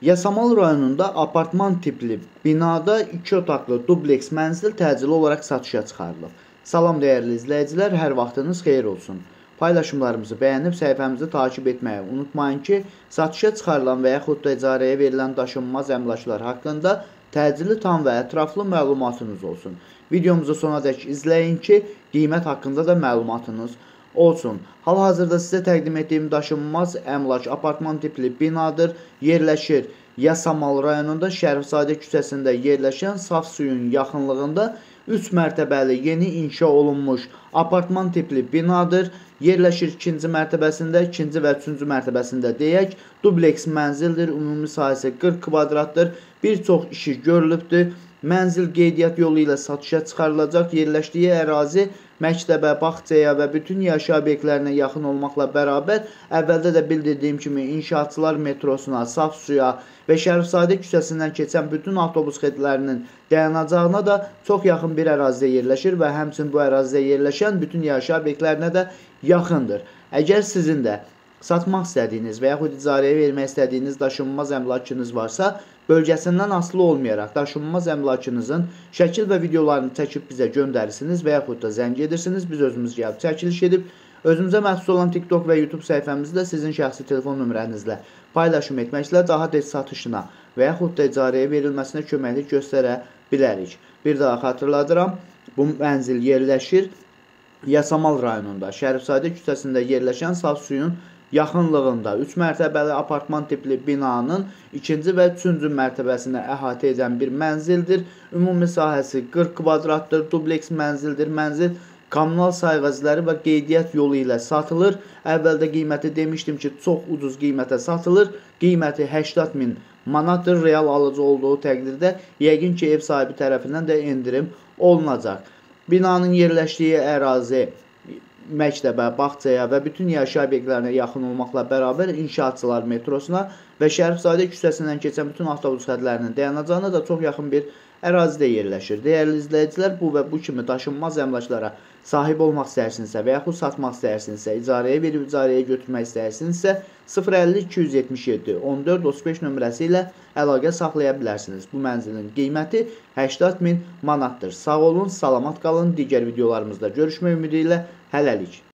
Yasamal rayonunda apartman tipli binada 2 otaqlı dubleks mənzil təcili olaraq satışa çıxarılıb. Salam dəyərli izləyicilər, hər vaxtınız xeyir olsun. Paylaşımlarımızı bəyənib səhifəmizi takib etməyi unutmayın ki, satışa çıxarılan və yaxud da icarəyə verilən daşınmaz əmlaklar haqqında təcili tam və ətraflı məlumatınız olsun. Videomuzu sonadək izləyin ki, qiymət haqqında da məlumatınız olsun. Hal-hazırda sizə təqdim etdiyim daşınmaz əmlak apartman tipli binadır. Yerləşir Yasamal rayonunda Şərifzadə küçəsində yerləşən saf suyun yaxınlığında 3 mərtəbəli yeni inşa olunmuş apartman tipli binadır. Yerləşir 2-ci mərtəbəsində, 2-ci və 3-cü mərtəbəsində deyək, dubleks mənzildir. Ümumi sahəsi 40 kvadratdır. Bir çox işi görülübdür. Mənzil qeydiyyat yolu ilə satışa çıxarılacaq. Yerləşdiyi ərazi məktəbə, bağçaya və bütün yaşayış obyektlərinə yaxın olmaqla bərabər, əvvəldə də bildirdiyim kimi inşaatçılar metrosuna, saf suya və Şərifzadə küçəsindən keçən bütün avtobus xidlərinin dayanacağına da çox yaxın bir ərazidə yerləşir və həmçinin bu ərazidə yerləşən bütün yaşayış obyektlərinə də yaxındır. Əgər sizin də satmaq istədiyiniz və yaxud icarəyə vermək istədiyiniz daşınmaz əmlakınız varsa, bölgəsindən asılı olmayaraq daşınmaz əmlakınızın şəkil və videolarını çəkib bizə göndərirsiniz və yaxud da zəng edirsiniz. Biz özümüz gəlib çəkiliş edib, özümüzə məxsus olan TikTok və YouTube səhifəmizi də sizin şəxsi telefon nömrənizlə paylaşım etməklə daha tez satışına və yaxud da icarəyə verilməsinə köməklik göstərə bilərik. Bir daha xatırladıram, bu mənzil yerləşir Yasamal rayonunda, Şərifzadə küçəsində yerləşən saf suyun yaxınlığında 3 mərtəbəli apartman tipli binanın 2-ci və 3-cü mərtəbəsini əhatə edən bir mənzildir. Ümumi sahəsi 40 kvadratdır, dubleks mənzildir. Mənzil kommunal sayğacları və qeydiyyat yolu ilə satılır. Əvvəldə qiyməti demişdim ki, çox ucuz qiymətə satılır. Qiyməti 80.000 manatdır. Real alıcı olduğu təqdirdə yəqin ki, ev sahibi tərəfindən də endirim olunacaq. Binanın yerləşdiyi ərazi məktəbə, bağçaya və bütün yaşayış obyektlərinə yaxın olmaqla bərabər inşaatçılar metrosuna və Şərifzadə küçəsindən keçən bütün avtobus xətlərinin dayanacağına da çox yaxın bir ərazidə yerləşir. Dəyərli izləyicilər, bu və bu kimi daşınmaz əmlaklara sahib olmaq istəyirsinizsə və yaxud satmaq istəyirsinizsə, icarəyə verib icarəyə götürmək istəyirsinizsə 050-277 14-35 nömrəsi ilə əlaqə saxlaya bilərsiniz. Bu mənzilin qiyməti 80.000 manatdır. Sağ olun, salamat qalın. Digər videolarımızda görüşmək ümidi ilə hələlik.